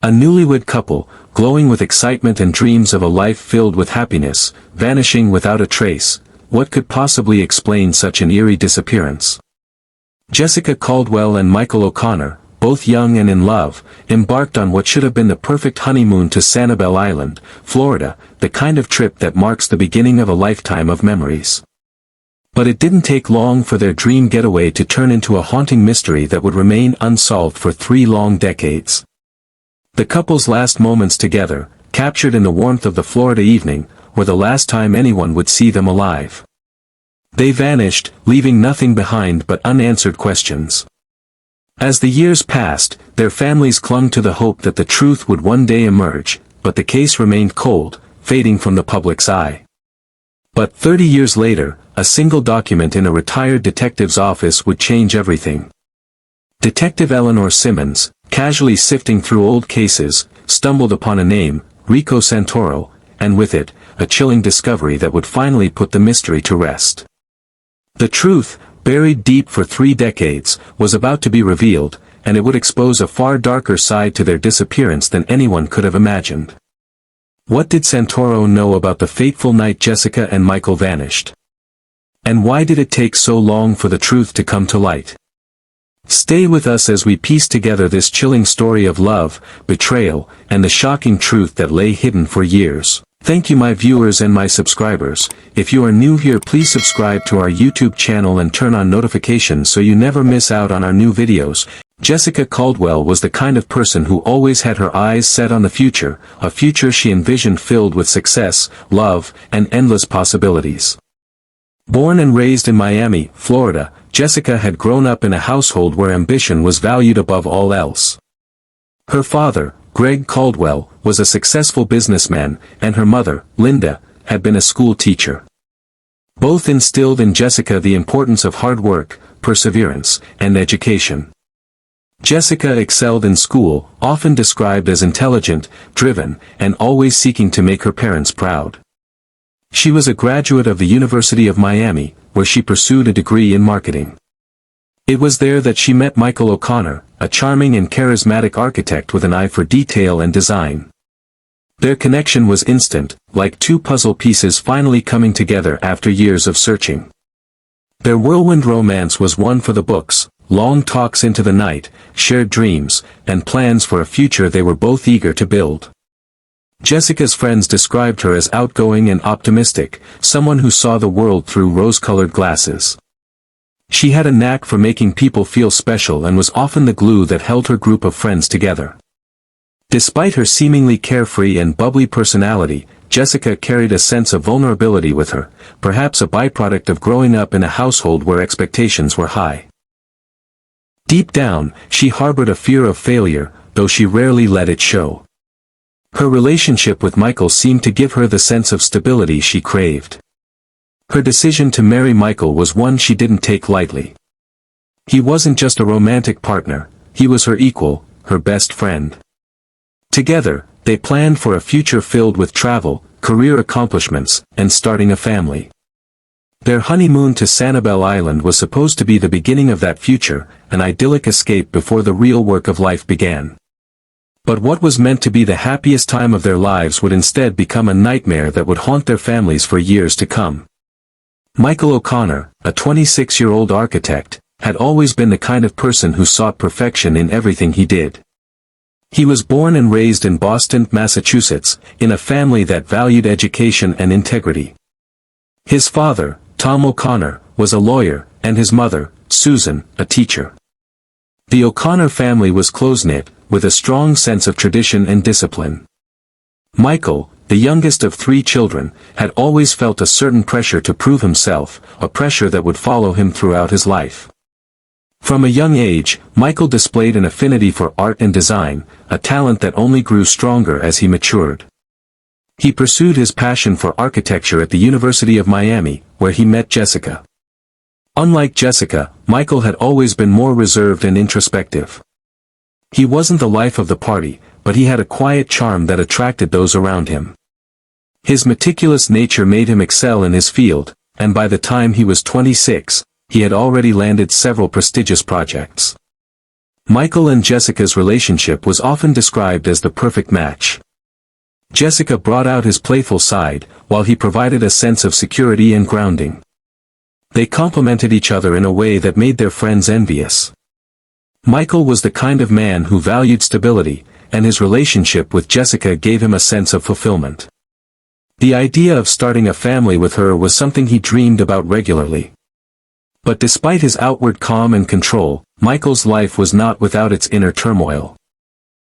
A newlywed couple, glowing with excitement and dreams of a life filled with happiness, vanishing without a trace. What could possibly explain such an eerie disappearance? Jessica Caldwell and Michael O'Connor, both young and in love, embarked on what should have been the perfect honeymoon to Sanibel Island, Florida, the kind of trip that marks the beginning of a lifetime of memories. But it didn't take long for their dream getaway to turn into a haunting mystery that would remain unsolved for 3 long decades. The couple's last moments together, captured in the warmth of the Florida evening, were the last time anyone would see them alive. They vanished, leaving nothing behind but unanswered questions. As the years passed, their families clung to the hope that the truth would one day emerge, but the case remained cold, fading from the public's eye. But 30 years later, a single document in a retired detective's office would change everything. Detective Eleanor Simmons, casually sifting through old cases, stumbled upon a name, Rico Santoro, and with it, a chilling discovery that would finally put the mystery to rest. The truth, buried deep for 3 decades, was about to be revealed, and it would expose a far darker side to their disappearance than anyone could have imagined. What did Santoro know about the fateful night Jessica and Michael vanished? And why did it take so long for the truth to come to light? Stay with us as we piece together this chilling story of love, betrayal, and the shocking truth that lay hidden for years. Thank you my viewers and my subscribers. If you are new here, please subscribe to our YouTube channel and turn on notifications so you never miss out on our new videos. Jessica Caldwell was the kind of person who always had her eyes set on the future, a future she envisioned filled with success, love, and endless possibilities. Born and raised in Miami, Florida, Jessica had grown up in a household where ambition was valued above all else. Her father, Greg Caldwell, was a successful businessman, and her mother, Linda, had been a school teacher. Both instilled in Jessica the importance of hard work, perseverance, and education. Jessica excelled in school, often described as intelligent, driven, and always seeking to make her parents proud. She was a graduate of the University of Miami, where she pursued a degree in marketing. It was there that she met Michael O'Connor, a charming and charismatic architect with an eye for detail and design. Their connection was instant, like 2 puzzle pieces finally coming together after years of searching. Their whirlwind romance was one for the books, long talks into the night, shared dreams, and plans for a future they were both eager to build. Jessica's friends described her as outgoing and optimistic, someone who saw the world through rose-colored glasses. She had a knack for making people feel special and was often the glue that held her group of friends together. Despite her seemingly carefree and bubbly personality, Jessica carried a sense of vulnerability with her, perhaps a byproduct of growing up in a household where expectations were high. Deep down, she harbored a fear of failure, though she rarely let it show. Her relationship with Michael seemed to give her the sense of stability she craved. Her decision to marry Michael was one she didn't take lightly. He wasn't just a romantic partner, he was her equal, her best friend. Together, they planned for a future filled with travel, career accomplishments, and starting a family. Their honeymoon to Sanibel Island was supposed to be the beginning of that future, an idyllic escape before the real work of life began. But what was meant to be the happiest time of their lives would instead become a nightmare that would haunt their families for years to come. Michael O'Connor, a 26-year-old architect, had always been the kind of person who sought perfection in everything he did. He was born and raised in Boston, Massachusetts, in a family that valued education and integrity. His father, Tom O'Connor, was a lawyer, and his mother, Susan, a teacher. The O'Connor family was close-knit, with a strong sense of tradition and discipline. Michael, the youngest of 3 children, had always felt a certain pressure to prove himself, a pressure that would follow him throughout his life. From a young age, Michael displayed an affinity for art and design, a talent that only grew stronger as he matured. He pursued his passion for architecture at the University of Miami, where he met Jessica. Unlike Jessica, Michael had always been more reserved and introspective. He wasn't the life of the party, but he had a quiet charm that attracted those around him. His meticulous nature made him excel in his field, and by the time he was 26, he had already landed several prestigious projects. Michael and Jessica's relationship was often described as the perfect match. Jessica brought out his playful side, while he provided a sense of security and grounding. They complemented each other in a way that made their friends envious. Michael was the kind of man who valued stability, and his relationship with Jessica gave him a sense of fulfillment. The idea of starting a family with her was something he dreamed about regularly. But despite his outward calm and control, Michael's life was not without its inner turmoil.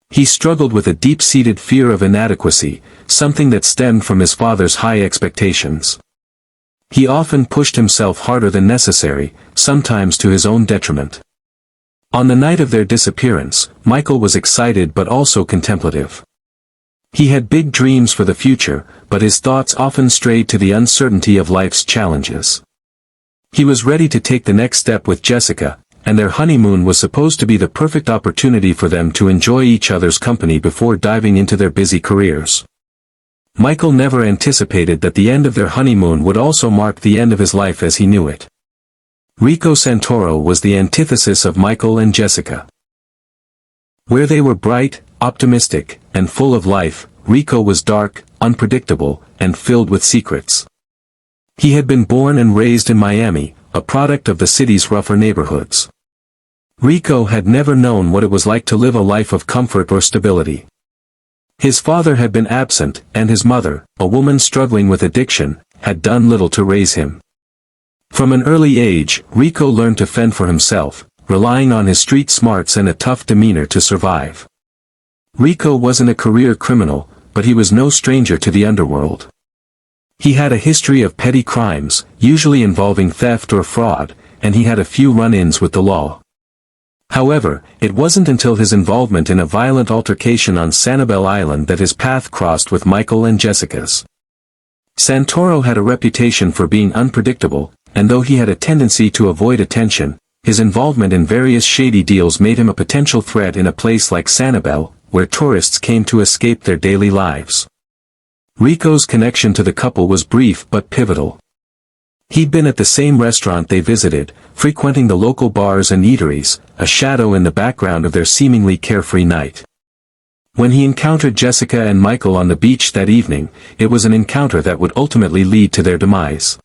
He struggled with a deep-seated fear of inadequacy, something that stemmed from his father's high expectations. He often pushed himself harder than necessary, sometimes to his own detriment. On the night of their disappearance, Michael was excited but also contemplative. He had big dreams for the future, but his thoughts often strayed to the uncertainty of life's challenges. He was ready to take the next step with Jessica, and their honeymoon was supposed to be the perfect opportunity for them to enjoy each other's company before diving into their busy careers. Michael never anticipated that the end of their honeymoon would also mark the end of his life as he knew it. Rico Santoro was the antithesis of Michael and Jessica. Where they were bright, optimistic, and full of life, Rico was dark, unpredictable, and filled with secrets. He had been born and raised in Miami, a product of the city's rougher neighborhoods. Rico had never known what it was like to live a life of comfort or stability. His father had been absent, and his mother, a woman struggling with addiction, had done little to raise him. From an early age, Rico learned to fend for himself, relying on his street smarts and a tough demeanor to survive. Rico wasn't a career criminal, but he was no stranger to the underworld. He had a history of petty crimes, usually involving theft or fraud, and he had a few run-ins with the law. However, it wasn't until his involvement in a violent altercation on Sanibel Island that his path crossed with Michael and Jessica's. Santoro had a reputation for being unpredictable, and though he had a tendency to avoid attention, his involvement in various shady deals made him a potential threat in a place like Sanibel, where tourists came to escape their daily lives. Rico's connection to the couple was brief but pivotal. He'd been at the same restaurant they visited, frequenting the local bars and eateries, a shadow in the background of their seemingly carefree night. When he encountered Jessica and Michael on the beach that evening, it was an encounter that would ultimately lead to their demise.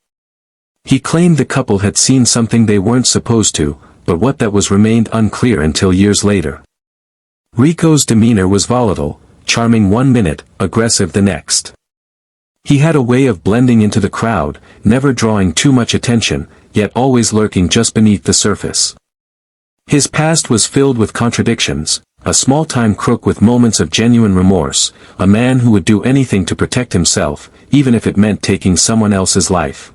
He claimed the couple had seen something they weren't supposed to, but what that was remained unclear until years later. Rico's demeanor was volatile, charming one minute, aggressive the next. He had a way of blending into the crowd, never drawing too much attention, yet always lurking just beneath the surface. His past was filled with contradictions, a small-time crook with moments of genuine remorse, a man who would do anything to protect himself, even if it meant taking someone else's life.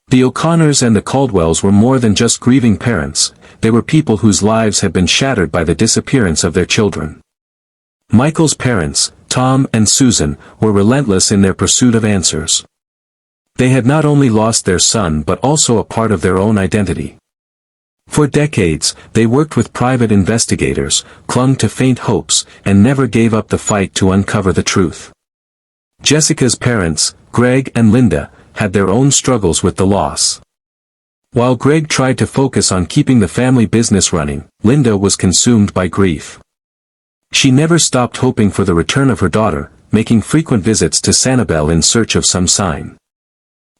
The O'Connors and the Caldwells were more than just grieving parents, they were people whose lives had been shattered by the disappearance of their children. Michael's parents, Tom and Susan, were relentless in their pursuit of answers. They had not only lost their son but also a part of their own identity. For decades, they worked with private investigators, clung to faint hopes, and never gave up the fight to uncover the truth. Jessica's parents, Greg and Linda, had their own struggles with the loss. While Greg tried to focus on keeping the family business running, Linda was consumed by grief. She never stopped hoping for the return of her daughter, making frequent visits to Sanibel in search of some sign.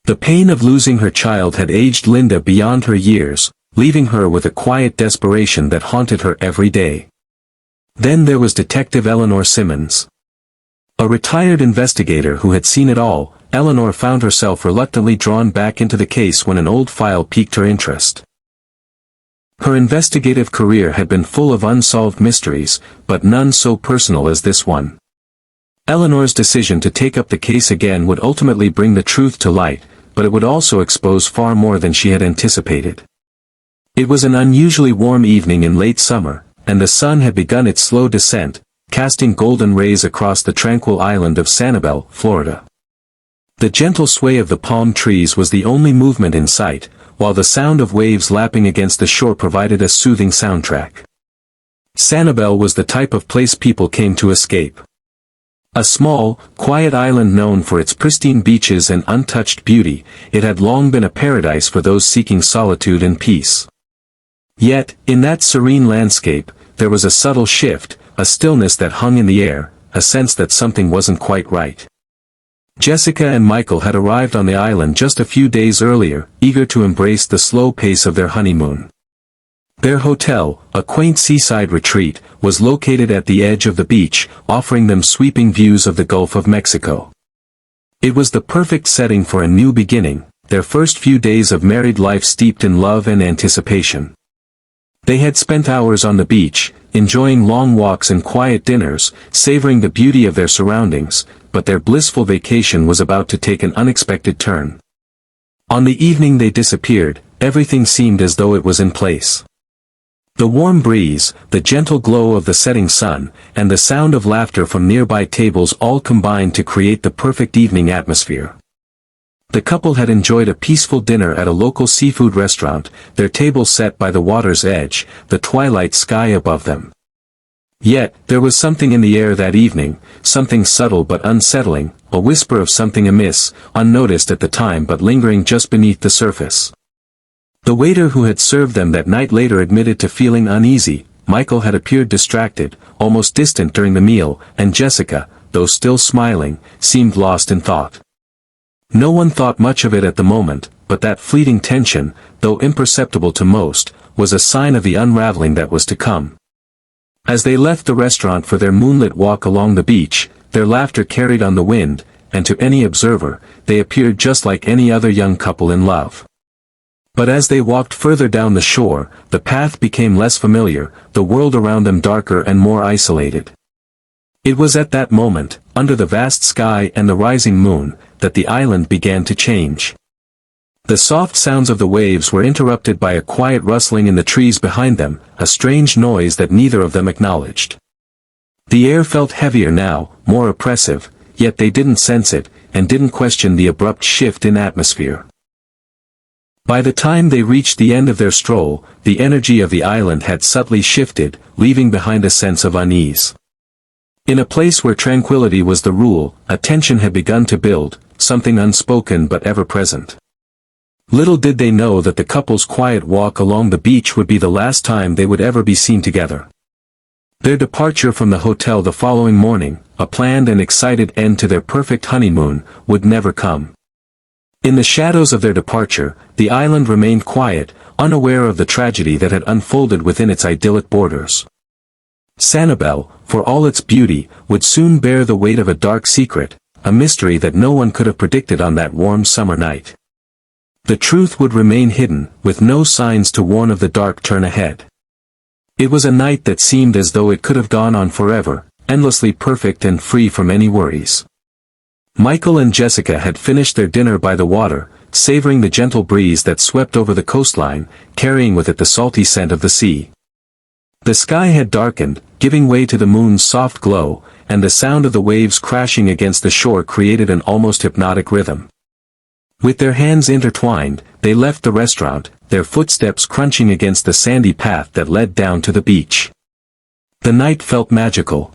The pain of losing her child had aged Linda beyond her years, leaving her with a quiet desperation that haunted her every day. Then there was Detective Eleanor Simmons. A retired investigator who had seen it all, Eleanor found herself reluctantly drawn back into the case when an old file piqued her interest. Her investigative career had been full of unsolved mysteries, but none so personal as this one. Eleanor's decision to take up the case again would ultimately bring the truth to light, but it would also expose far more than she had anticipated. It was an unusually warm evening in late summer, and the sun had begun its slow descent, casting golden rays across the tranquil island of Sanibel, Florida. The gentle sway of the palm trees was the only movement in sight, while the sound of waves lapping against the shore provided a soothing soundtrack. Sanibel was the type of place people came to escape. A small, quiet island known for its pristine beaches and untouched beauty, it had long been a paradise for those seeking solitude and peace. Yet, in that serene landscape, there was a subtle shift, a stillness that hung in the air, a sense that something wasn't quite right. Jessica and Michael had arrived on the island just a few days earlier, eager to embrace the slow pace of their honeymoon. Their hotel, a quaint seaside retreat, was located at the edge of the beach, offering them sweeping views of the Gulf of Mexico. It was the perfect setting for a new beginning, their first few days of married life steeped in love and anticipation. They had spent hours on the beach, enjoying long walks and quiet dinners, savoring the beauty of their surroundings, but their blissful vacation was about to take an unexpected turn. On the evening they disappeared, everything seemed as though it was in place. The warm breeze, the gentle glow of the setting sun, and the sound of laughter from nearby tables all combined to create the perfect evening atmosphere. The couple had enjoyed a peaceful dinner at a local seafood restaurant, their table set by the water's edge, the twilight sky above them. Yet, there was something in the air that evening, something subtle but unsettling, a whisper of something amiss, unnoticed at the time but lingering just beneath the surface. The waiter who had served them that night later admitted to feeling uneasy. Michael had appeared distracted, almost distant during the meal, and Jessica, though still smiling, seemed lost in thought. No one thought much of it at the moment, but that fleeting tension, though imperceptible to most, was a sign of the unraveling that was to come. As they left the restaurant for their moonlit walk along the beach, their laughter carried on the wind, and to any observer, they appeared just like any other young couple in love. But as they walked further down the shore, the path became less familiar, the world around them darker and more isolated. It was at that moment, under the vast sky and the rising moon, that the island began to change. The soft sounds of the waves were interrupted by a quiet rustling in the trees behind them, a strange noise that neither of them acknowledged. The air felt heavier now, more oppressive, yet they didn't sense it, and didn't question the abrupt shift in atmosphere. By the time they reached the end of their stroll, the energy of the island had subtly shifted, leaving behind a sense of unease. In a place where tranquility was the rule, a tension had begun to build, something unspoken but ever-present. Little did they know that the couple's quiet walk along the beach would be the last time they would ever be seen together. Their departure from the hotel the following morning, a planned and excited end to their perfect honeymoon, would never come. In the shadows of their departure, the island remained quiet, unaware of the tragedy that had unfolded within its idyllic borders. Sanibel, for all its beauty, would soon bear the weight of a dark secret, a mystery that no one could have predicted on that warm summer night. The truth would remain hidden, with no signs to warn of the dark turn ahead. It was a night that seemed as though it could have gone on forever, endlessly perfect and free from any worries. Michael and Jessica had finished their dinner by the water, savoring the gentle breeze that swept over the coastline, carrying with it the salty scent of the sea. The sky had darkened, giving way to the moon's soft glow, and the sound of the waves crashing against the shore created an almost hypnotic rhythm. With their hands intertwined, they left the restaurant, their footsteps crunching against the sandy path that led down to the beach. The night felt magical.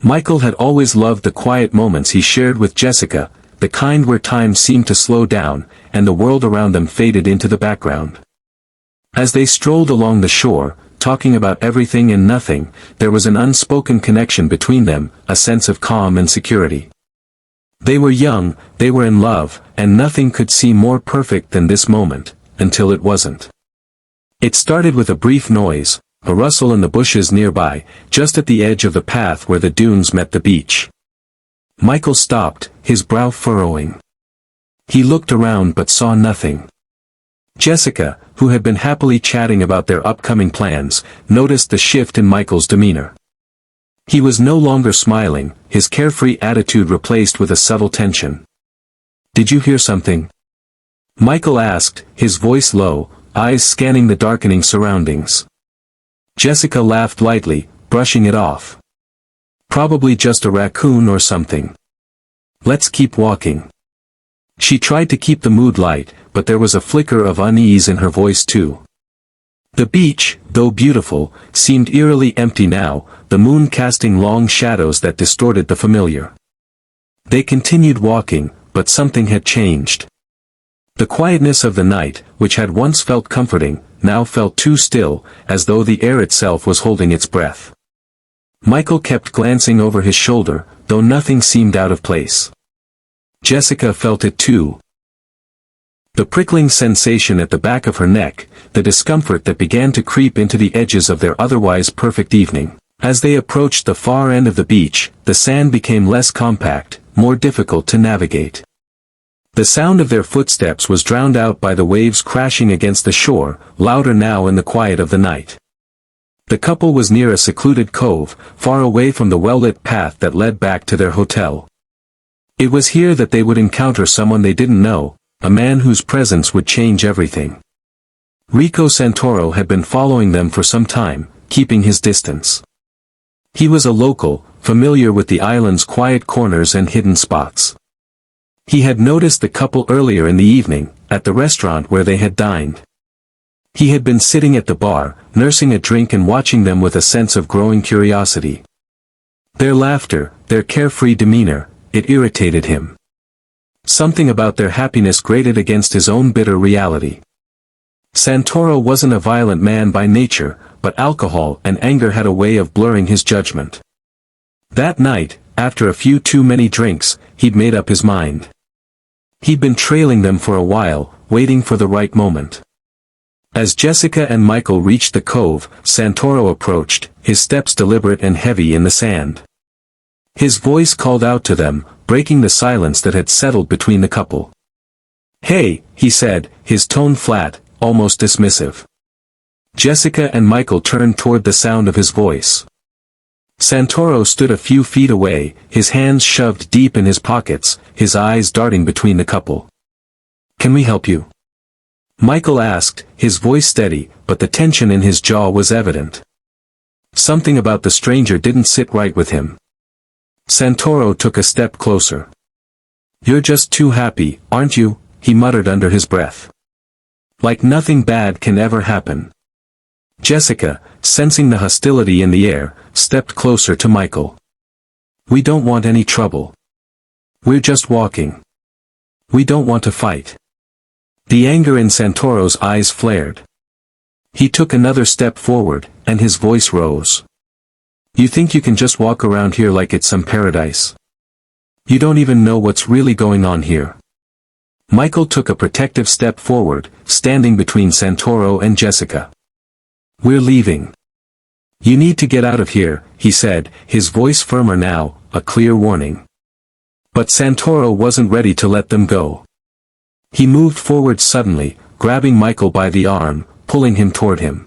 Michael had always loved the quiet moments he shared with Jessica, the kind where time seemed to slow down, and the world around them faded into the background. As they strolled along the shore, talking about everything and nothing, there was an unspoken connection between them, a sense of calm and security. They were young, they were in love, and nothing could seem more perfect than this moment, until it wasn't. It started with a brief noise, a rustle in the bushes nearby, just at the edge of the path where the dunes met the beach. Michael stopped, his brow furrowing. He looked around but saw nothing. Jessica, who had been happily chatting about their upcoming plans, noticed the shift in Michael's demeanor. He was no longer smiling, his carefree attitude replaced with a subtle tension. "Did you hear something?" Michael asked, his voice low, eyes scanning the darkening surroundings. Jessica laughed lightly, brushing it off. "Probably just a raccoon or something. Let's keep walking." She tried to keep the mood light, but there was a flicker of unease in her voice too. The beach, though beautiful, seemed eerily empty now, the moon casting long shadows that distorted the familiar. They continued walking, but something had changed. The quietness of the night, which had once felt comforting, now felt too still, as though the air itself was holding its breath. Michael kept glancing over his shoulder, though nothing seemed out of place. Jessica felt it too. The prickling sensation at the back of her neck, the discomfort that began to creep into the edges of their otherwise perfect evening. As they approached the far end of the beach, the sand became less compact, more difficult to navigate. The sound of their footsteps was drowned out by the waves crashing against the shore, louder now in the quiet of the night. The couple was near a secluded cove, far away from the well-lit path that led back to their hotel. It was here that they would encounter someone they didn't know, a man whose presence would change everything. Rico Santoro had been following them for some time, keeping his distance. He was a local, familiar with the island's quiet corners and hidden spots. He had noticed the couple earlier in the evening, at the restaurant where they had dined. He had been sitting at the bar, nursing a drink and watching them with a sense of growing curiosity. Their laughter, their carefree demeanor, it irritated him. Something about their happiness grated against his own bitter reality. Santoro wasn't a violent man by nature, but alcohol and anger had a way of blurring his judgment. That night, after a few too many drinks, he'd made up his mind. He'd been trailing them for a while, waiting for the right moment. As Jessica and Michael reached the cove, Santoro approached, his steps deliberate and heavy in the sand. His voice called out to them, breaking the silence that had settled between the couple. "Hey," he said, his tone flat, almost dismissive. Jessica and Michael turned toward the sound of his voice. Santoro stood a few feet away, his hands shoved deep in his pockets, his eyes darting between the couple. "Can we help you?" Michael asked, his voice steady, but the tension in his jaw was evident. Something about the stranger didn't sit right with him. Santoro took a step closer. "You're just too happy, aren't you?" he muttered under his breath. "Like nothing bad can ever happen." Jessica, sensing the hostility in the air, stepped closer to Michael. "We don't want any trouble. We're just walking. We don't want to fight." The anger in Santoro's eyes flared. He took another step forward, and his voice rose. "You think you can just walk around here like it's some paradise? You don't even know what's really going on here." Michael took a protective step forward, standing between Santoro and Jessica. "We're leaving. You need to get out of here," he said, his voice firmer now, a clear warning. But Santoro wasn't ready to let them go. He moved forward suddenly, grabbing Michael by the arm, pulling him toward him.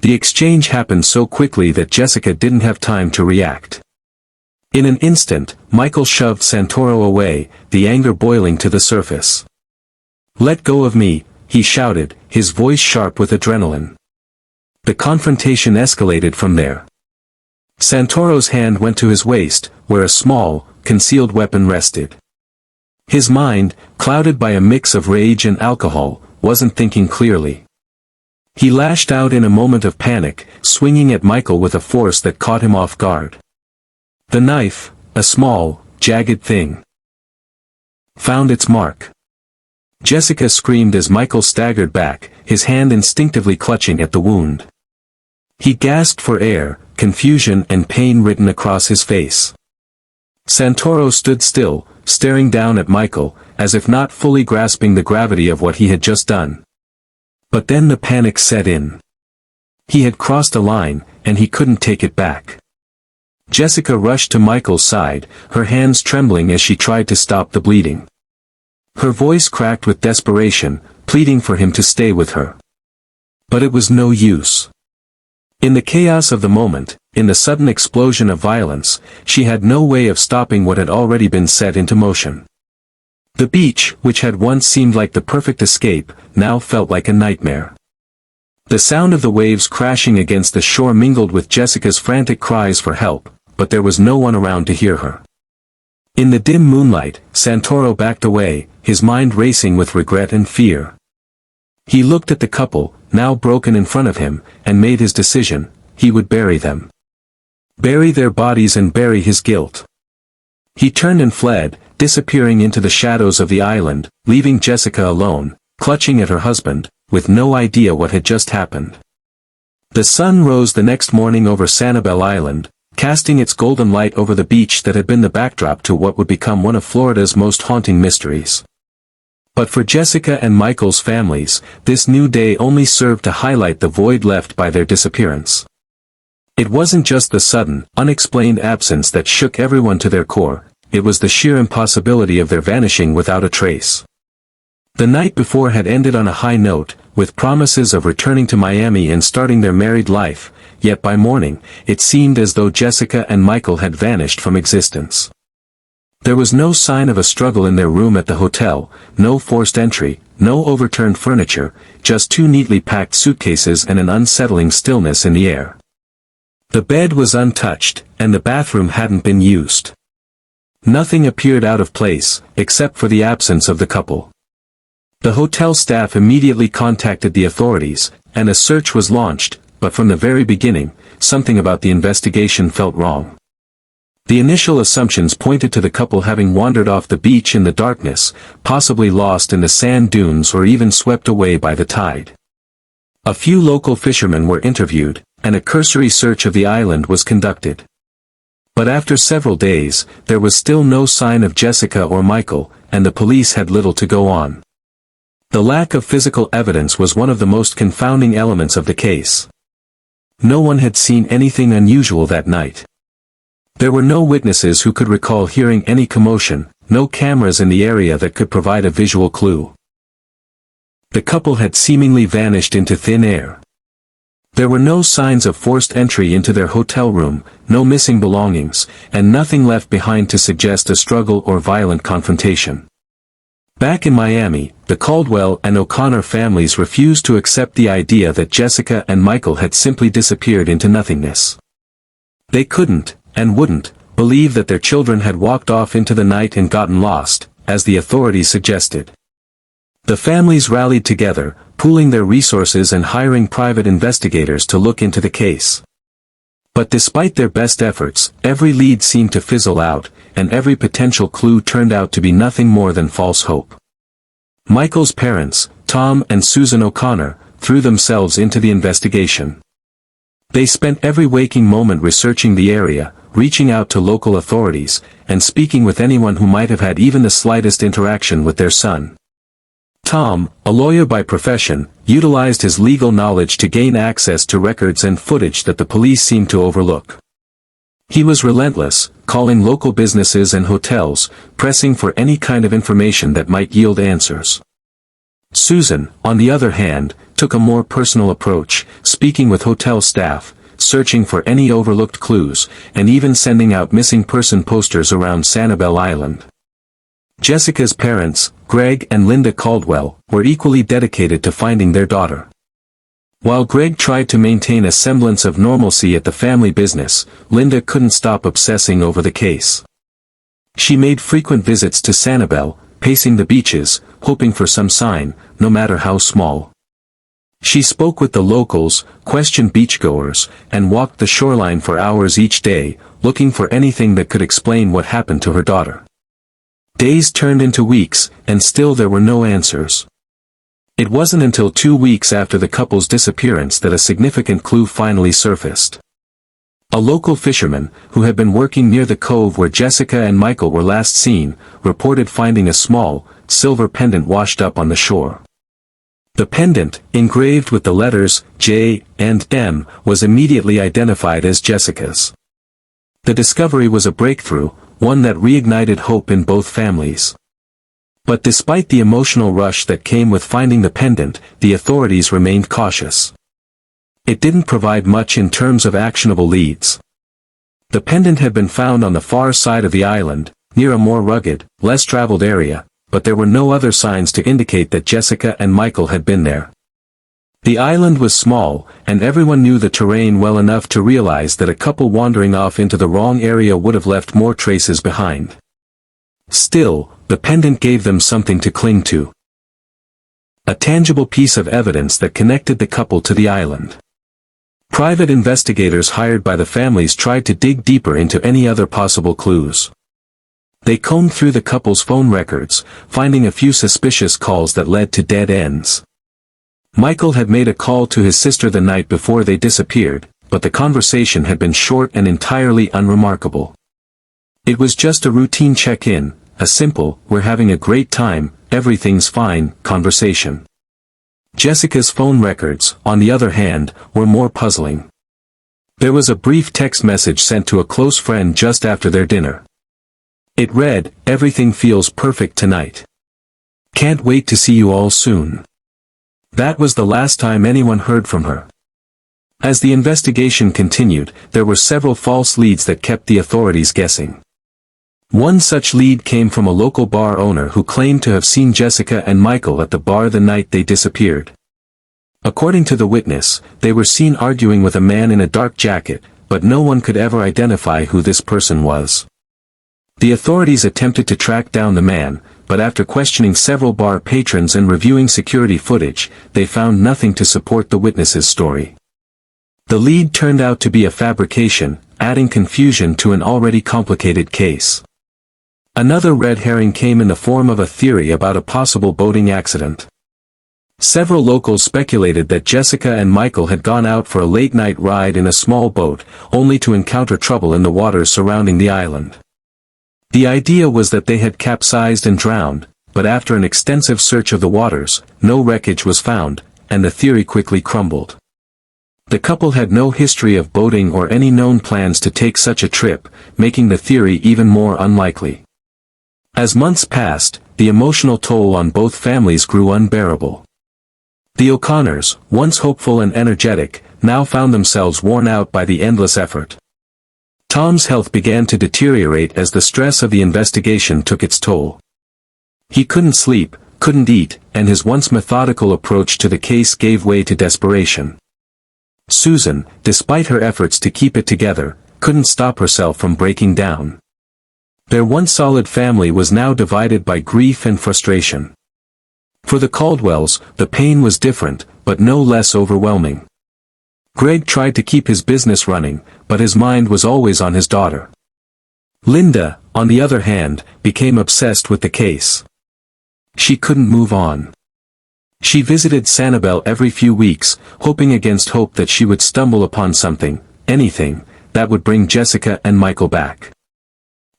The exchange happened so quickly that Jessica didn't have time to react. In an instant, Michael shoved Santoro away, the anger boiling to the surface. "Let go of me," he shouted, his voice sharp with adrenaline. The confrontation escalated from there. Santoro's hand went to his waist, where a small, concealed weapon rested. His mind, clouded by a mix of rage and alcohol, wasn't thinking clearly. He lashed out in a moment of panic, swinging at Michael with a force that caught him off guard. The knife, a small, jagged thing, found its mark. Jessica screamed as Michael staggered back, his hand instinctively clutching at the wound. He gasped for air, confusion and pain written across his face. Santoro stood still, staring down at Michael, as if not fully grasping the gravity of what he had just done. But then the panic set in. He had crossed a line, and he couldn't take it back. Jessica rushed to Michael's side, her hands trembling as she tried to stop the bleeding. Her voice cracked with desperation, pleading for him to stay with her. But it was no use. In the chaos of the moment, in the sudden explosion of violence, she had no way of stopping what had already been set into motion. The beach, which had once seemed like the perfect escape, now felt like a nightmare. The sound of the waves crashing against the shore mingled with Jessica's frantic cries for help, but there was no one around to hear her. In the dim moonlight, Santoro backed away, his mind racing with regret and fear. He looked at the couple, now broken in front of him, and made his decision: he would bury them. Bury their bodies and bury his guilt. He turned and fled, disappearing into the shadows of the island, leaving Jessica alone, clutching at her husband, with no idea what had just happened. The sun rose the next morning over Sanibel Island, casting its golden light over the beach that had been the backdrop to what would become one of Florida's most haunting mysteries. But for Jessica and Michael's families, this new day only served to highlight the void left by their disappearance. It wasn't just the sudden, unexplained absence that shook everyone to their core, it was the sheer impossibility of their vanishing without a trace. The night before had ended on a high note, with promises of returning to Miami and starting their married life, yet by morning, it seemed as though Jessica and Michael had vanished from existence. There was no sign of a struggle in their room at the hotel, no forced entry, no overturned furniture, just two neatly packed suitcases and an unsettling stillness in the air. The bed was untouched, and the bathroom hadn't been used. Nothing appeared out of place, except for the absence of the couple. The hotel staff immediately contacted the authorities, and a search was launched, but from the very beginning, something about the investigation felt wrong. The initial assumptions pointed to the couple having wandered off the beach in the darkness, possibly lost in the sand dunes or even swept away by the tide. A few local fishermen were interviewed, and a cursory search of the island was conducted. But after several days, there was still no sign of Jessica or Michael, and the police had little to go on. The lack of physical evidence was one of the most confounding elements of the case. No one had seen anything unusual that night. There were no witnesses who could recall hearing any commotion, no cameras in the area that could provide a visual clue. The couple had seemingly vanished into thin air. There were no signs of forced entry into their hotel room, no missing belongings, and nothing left behind to suggest a struggle or violent confrontation. Back in Miami, the Caldwell and O'Connor families refused to accept the idea that Jessica and Michael had simply disappeared into nothingness. They couldn't, and wouldn't, believe that their children had walked off into the night and gotten lost, as the authorities suggested. The families rallied together, pooling their resources and hiring private investigators to look into the case. But despite their best efforts, every lead seemed to fizzle out, and every potential clue turned out to be nothing more than false hope. Michael's parents, Tom and Susan O'Connor, threw themselves into the investigation. They spent every waking moment researching the area, reaching out to local authorities, and speaking with anyone who might have had even the slightest interaction with their son. Tom, a lawyer by profession, utilized his legal knowledge to gain access to records and footage that the police seemed to overlook. He was relentless, calling local businesses and hotels, pressing for any kind of information that might yield answers. Susan, on the other hand, took a more personal approach, speaking with hotel staff, searching for any overlooked clues, and even sending out missing person posters around Sanibel Island. Jessica's parents, Greg and Linda Caldwell, were equally dedicated to finding their daughter. While Greg tried to maintain a semblance of normalcy at the family business, Linda couldn't stop obsessing over the case. She made frequent visits to Sanibel, pacing the beaches, hoping for some sign, no matter how small. She spoke with the locals, questioned beachgoers, and walked the shoreline for hours each day, looking for anything that could explain what happened to her daughter. Days turned into weeks, and still there were no answers. It wasn't until 2 weeks after the couple's disappearance that a significant clue finally surfaced. A local fisherman, who had been working near the cove where Jessica and Michael were last seen, reported finding a small, silver pendant washed up on the shore. The pendant, engraved with the letters J and M, was immediately identified as Jessica's. The discovery was a breakthrough, one that reignited hope in both families. But despite the emotional rush that came with finding the pendant, the authorities remained cautious. It didn't provide much in terms of actionable leads. The pendant had been found on the far side of the island, near a more rugged, less traveled area, but there were no other signs to indicate that Jessica and Michael had been there. The island was small, and everyone knew the terrain well enough to realize that a couple wandering off into the wrong area would have left more traces behind. Still, the pendant gave them something to cling to. A tangible piece of evidence that connected the couple to the island. Private investigators hired by the families tried to dig deeper into any other possible clues. They combed through the couple's phone records, finding a few suspicious calls that led to dead ends. Michael had made a call to his sister the night before they disappeared, but the conversation had been short and entirely unremarkable. It was just a routine check-in, a simple, "we're having a great time, everything's fine," conversation. Jessica's phone records, on the other hand, were more puzzling. There was a brief text message sent to a close friend just after their dinner. It read, "Everything feels perfect tonight. Can't wait to see you all soon." That was the last time anyone heard from her. As the investigation continued, there were several false leads that kept the authorities guessing. One such lead came from a local bar owner who claimed to have seen Jessica and Michael at the bar the night they disappeared. According to the witness, they were seen arguing with a man in a dark jacket, but no one could ever identify who this person was. The authorities attempted to track down the man, but after questioning several bar patrons and reviewing security footage, they found nothing to support the witness's story. The lead turned out to be a fabrication, adding confusion to an already complicated case. Another red herring came in the form of a theory about a possible boating accident. Several locals speculated that Jessica and Michael had gone out for a late-night ride in a small boat, only to encounter trouble in the waters surrounding the island. The idea was that they had capsized and drowned, but after an extensive search of the waters, no wreckage was found, and the theory quickly crumbled. The couple had no history of boating or any known plans to take such a trip, making the theory even more unlikely. As months passed, the emotional toll on both families grew unbearable. The O'Connors, once hopeful and energetic, now found themselves worn out by the endless effort. Tom's health began to deteriorate as the stress of the investigation took its toll. He couldn't sleep, couldn't eat, and his once methodical approach to the case gave way to desperation. Susan, despite her efforts to keep it together, couldn't stop herself from breaking down. Their once solid family was now divided by grief and frustration. For the Caldwells, the pain was different, but no less overwhelming. Greg tried to keep his business running, but his mind was always on his daughter. Linda, on the other hand, became obsessed with the case. She couldn't move on. She visited Sanibel every few weeks, hoping against hope that she would stumble upon something, anything, that would bring Jessica and Michael back.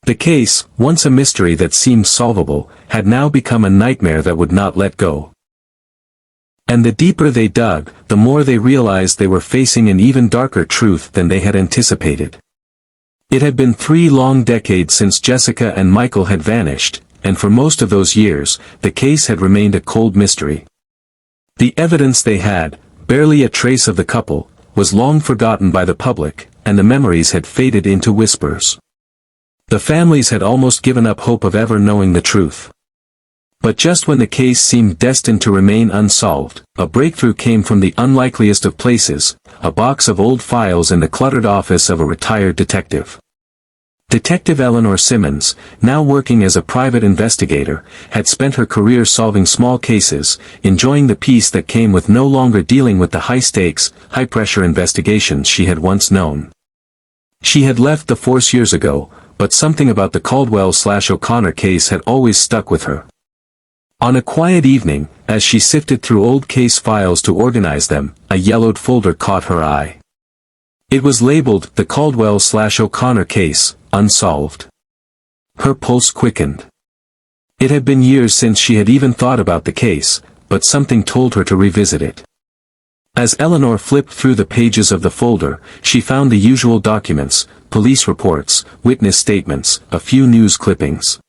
The case, once a mystery that seemed solvable, had now become a nightmare that would not let go. And the deeper they dug, the more they realized they were facing an even darker truth than they had anticipated. It had been 3 long decades since Jessica and Michael had vanished, and for most of those years, the case had remained a cold mystery. The evidence they had, barely a trace of the couple, was long forgotten by the public, and the memories had faded into whispers. The families had almost given up hope of ever knowing the truth. But just when the case seemed destined to remain unsolved, a breakthrough came from the unlikeliest of places, a box of old files in the cluttered office of a retired detective. Detective Eleanor Simmons, now working as a private investigator, had spent her career solving small cases, enjoying the peace that came with no longer dealing with the high-stakes, high-pressure investigations she had once known. She had left the force years ago, but something about the Caldwell/O'Connor case had always stuck with her. On a quiet evening, as she sifted through old case files to organize them, a yellowed folder caught her eye. It was labeled the Caldwell/O'Connor case, unsolved. Her pulse quickened. It had been years since she had even thought about the case, but something told her to revisit it. As Eleanor flipped through the pages of the folder, she found the usual documents, police reports, witness statements, a few news clippings.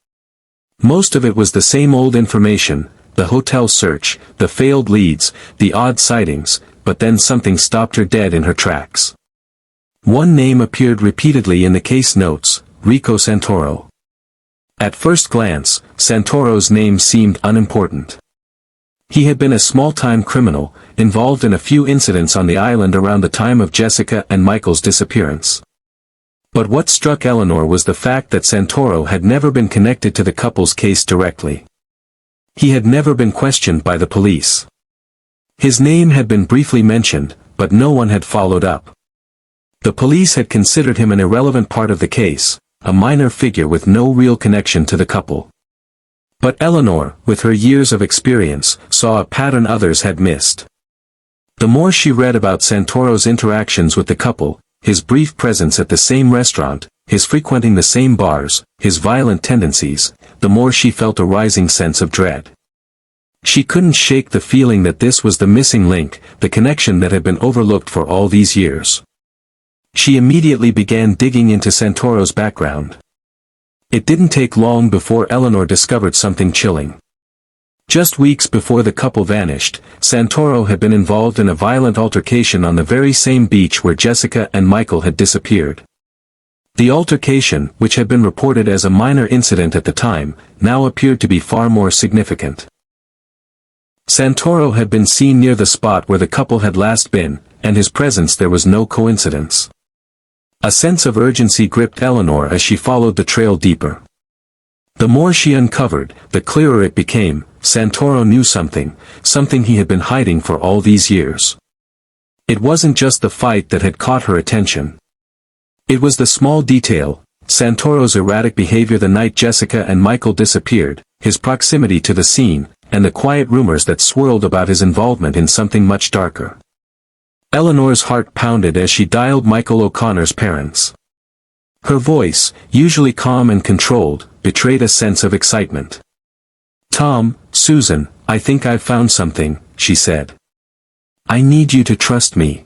Most of it was the same old information, the hotel search, the failed leads, the odd sightings, but then something stopped her dead in her tracks. One name appeared repeatedly in the case notes, Rico Santoro. At first glance, Santoro's name seemed unimportant. He had been a small-time criminal, involved in a few incidents on the island around the time of Jessica and Michael's disappearance. But what struck Eleanor was the fact that Santoro had never been connected to the couple's case directly. He had never been questioned by the police. His name had been briefly mentioned, but no one had followed up. The police had considered him an irrelevant part of the case, a minor figure with no real connection to the couple. But Eleanor, with her years of experience, saw a pattern others had missed. The more she read about Santoro's interactions with the couple, his brief presence at the same restaurant, his frequenting the same bars, his violent tendencies, the more she felt a rising sense of dread. She couldn't shake the feeling that this was the missing link, the connection that had been overlooked for all these years. She immediately began digging into Santoro's background. It didn't take long before Eleanor discovered something chilling. Just weeks before the couple vanished, Santoro had been involved in a violent altercation on the very same beach where Jessica and Michael had disappeared. The altercation, which had been reported as a minor incident at the time, now appeared to be far more significant. Santoro had been seen near the spot where the couple had last been, and his presence there was no coincidence. A sense of urgency gripped Eleanor as she followed the trail deeper. The more she uncovered, the clearer it became. Santoro knew something he had been hiding for all these years. It wasn't just the fight that had caught her attention. It was the small detail, Santoro's erratic behavior the night Jessica and Michael disappeared, his proximity to the scene, and the quiet rumors that swirled about his involvement in something much darker. Eleanor's heart pounded as she dialed Michael O'Connor's parents. Her voice, usually calm and controlled, betrayed a sense of excitement. "Tom, Susan, I think I've found something," she said. "I need you to trust me.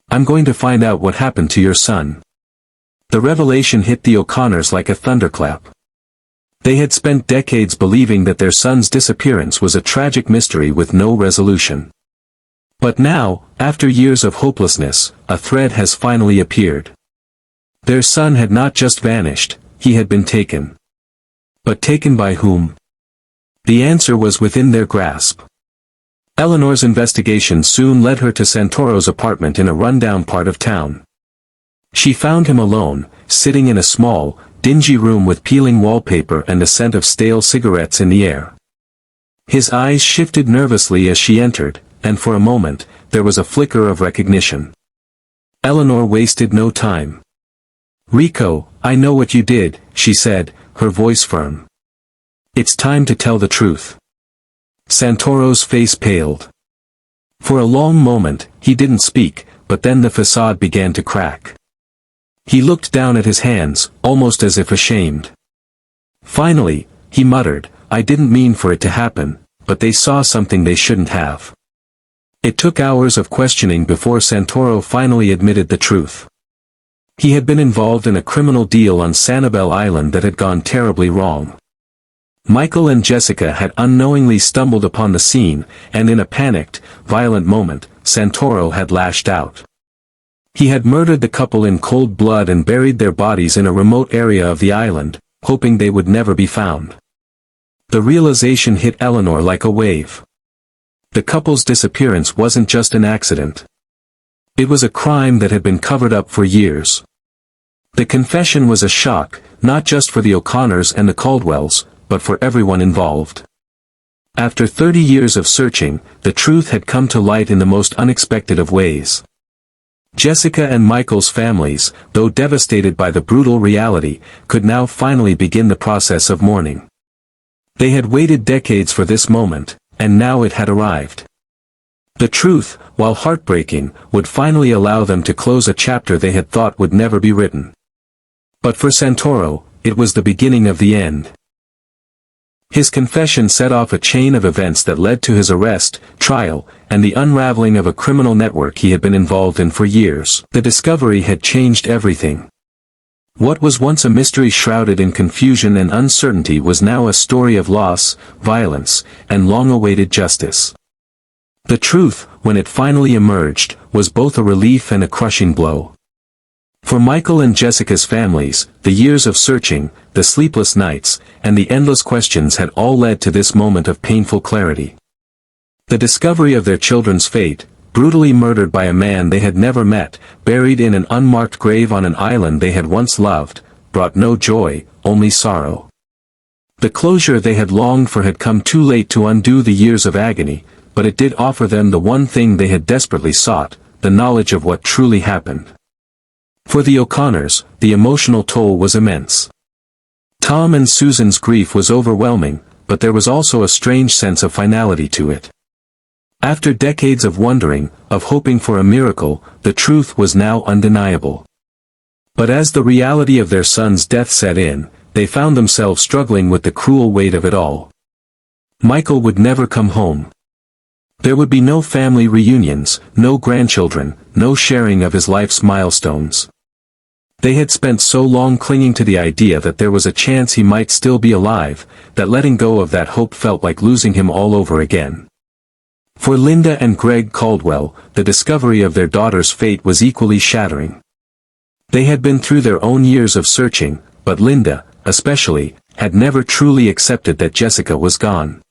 I'm going to find out what happened to your son." The revelation hit the O'Connors like a thunderclap. They had spent decades believing that their son's disappearance was a tragic mystery with no resolution. But now, after years of hopelessness, a thread has finally appeared. Their son had not just vanished, he had been taken. But taken by whom? The answer was within their grasp. Eleanor's investigation soon led her to Santoro's apartment in a rundown part of town. She found him alone, sitting in a small, dingy room with peeling wallpaper and the scent of stale cigarettes in the air. His eyes shifted nervously as she entered, and for a moment, there was a flicker of recognition. Eleanor wasted no time. "Rico, I know what you did," she said, her voice firm. "It's time to tell the truth." Santoro's face paled. For a long moment, he didn't speak, but then the facade began to crack. He looked down at his hands, almost as if ashamed. Finally, he muttered, "I didn't mean for it to happen, but they saw something they shouldn't have." It took hours of questioning before Santoro finally admitted the truth. He had been involved in a criminal deal on Sanibel Island that had gone terribly wrong. Michael and Jessica had unknowingly stumbled upon the scene, and in a panicked, violent moment, Santoro had lashed out. He had murdered the couple in cold blood and buried their bodies in a remote area of the island, hoping they would never be found. The realization hit Eleanor like a wave. The couple's disappearance wasn't just an accident. It was a crime that had been covered up for years. The confession was a shock, not just for the O'Connors and the Caldwells, but for everyone involved. After 30 years of searching, the truth had come to light in the most unexpected of ways. Jessica and Michael's families, though devastated by the brutal reality, could now finally begin the process of mourning. They had waited decades for this moment, and now it had arrived. The truth, while heartbreaking, would finally allow them to close a chapter they had thought would never be written. But for Santoro, it was the beginning of the end. His confession set off a chain of events that led to his arrest, trial, and the unraveling of a criminal network he had been involved in for years. The discovery had changed everything. What was once a mystery shrouded in confusion and uncertainty was now a story of loss, violence, and long-awaited justice. The truth, when it finally emerged, was both a relief and a crushing blow. For Michael and Jessica's families, the years of searching, the sleepless nights, and the endless questions had all led to this moment of painful clarity. The discovery of their children's fate, brutally murdered by a man they had never met, buried in an unmarked grave on an island they had once loved, brought no joy, only sorrow. The closure they had longed for had come too late to undo the years of agony, but it did offer them the one thing they had desperately sought, the knowledge of what truly happened. For the O'Connors, the emotional toll was immense. Tom and Susan's grief was overwhelming, but there was also a strange sense of finality to it. After decades of wondering, of hoping for a miracle, the truth was now undeniable. But as the reality of their son's death set in, they found themselves struggling with the cruel weight of it all. Michael would never come home. There would be no family reunions, no grandchildren, no sharing of his life's milestones. They had spent so long clinging to the idea that there was a chance he might still be alive, that letting go of that hope felt like losing him all over again. For Linda and Greg Caldwell, the discovery of their daughter's fate was equally shattering. They had been through their own years of searching, but Linda, especially, had never truly accepted that Jessica was gone.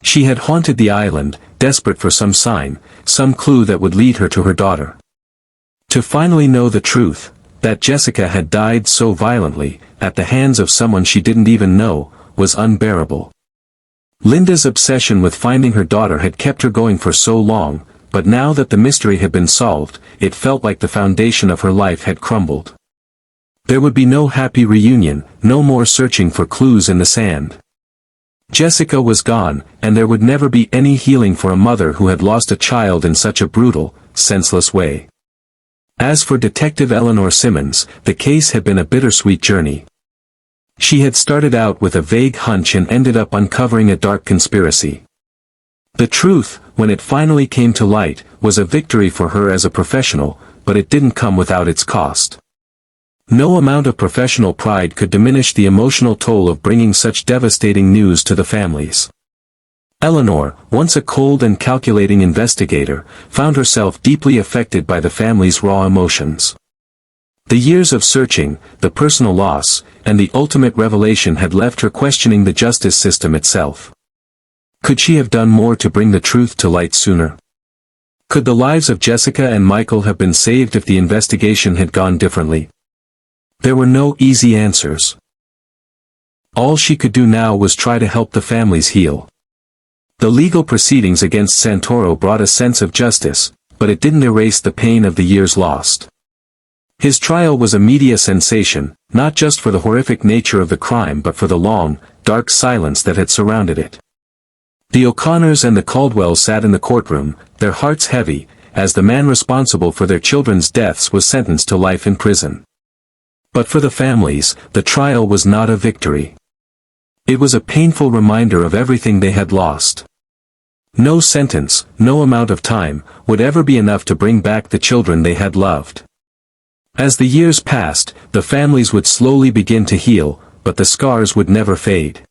She had haunted the island, desperate for some sign, some clue that would lead her to her daughter. To finally know the truth, that Jessica had died so violently, at the hands of someone she didn't even know, was unbearable. Linda's obsession with finding her daughter had kept her going for so long, but now that the mystery had been solved, it felt like the foundation of her life had crumbled. There would be no happy reunion, no more searching for clues in the sand. Jessica was gone, and there would never be any healing for a mother who had lost a child in such a brutal, senseless way. As for Detective Eleanor Simmons, the case had been a bittersweet journey. She had started out with a vague hunch and ended up uncovering a dark conspiracy. The truth, when it finally came to light, was a victory for her as a professional, but it didn't come without its cost. No amount of professional pride could diminish the emotional toll of bringing such devastating news to the families. Eleanor, once a cold and calculating investigator, found herself deeply affected by the family's raw emotions. The years of searching, the personal loss, and the ultimate revelation had left her questioning the justice system itself. Could she have done more to bring the truth to light sooner? Could the lives of Jessica and Michael have been saved if the investigation had gone differently? There were no easy answers. All she could do now was try to help the families heal. The legal proceedings against Santoro brought a sense of justice, but it didn't erase the pain of the years lost. His trial was a media sensation, not just for the horrific nature of the crime but for the long, dark silence that had surrounded it. The O'Connors and the Caldwells sat in the courtroom, their hearts heavy, as the man responsible for their children's deaths was sentenced to life in prison. But for the families, the trial was not a victory. It was a painful reminder of everything they had lost. No sentence, no amount of time, would ever be enough to bring back the children they had loved. As the years passed, the families would slowly begin to heal, but the scars would never fade.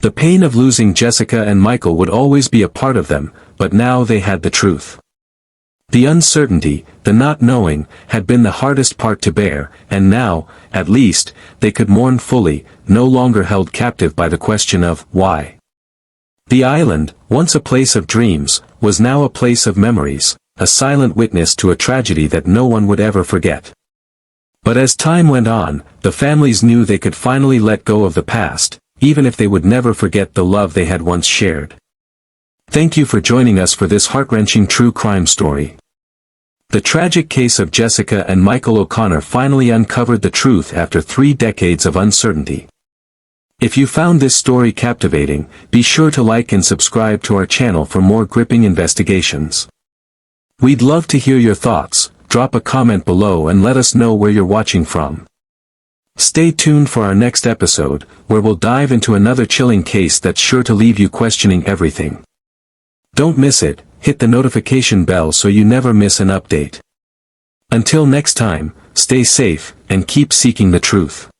The pain of losing Jessica and Michael would always be a part of them, but now they had the truth. The uncertainty, the not knowing, had been the hardest part to bear, and now, at least, they could mourn fully, no longer held captive by the question of why. The island, once a place of dreams, was now a place of memories, a silent witness to a tragedy that no one would ever forget. But as time went on, the families knew they could finally let go of the past, even if they would never forget the love they had once shared. Thank you for joining us for this heart-wrenching true crime story. The tragic case of Jessica and Michael O'Connor finally uncovered the truth after 3 decades of uncertainty. If you found this story captivating, be sure to like and subscribe to our channel for more gripping investigations. We'd love to hear your thoughts. Drop a comment below and let us know where you're watching from. Stay tuned for our next episode, where we'll dive into another chilling case that's sure to leave you questioning everything. Don't miss it, hit the notification bell so you never miss an update. Until next time, stay safe, and keep seeking the truth.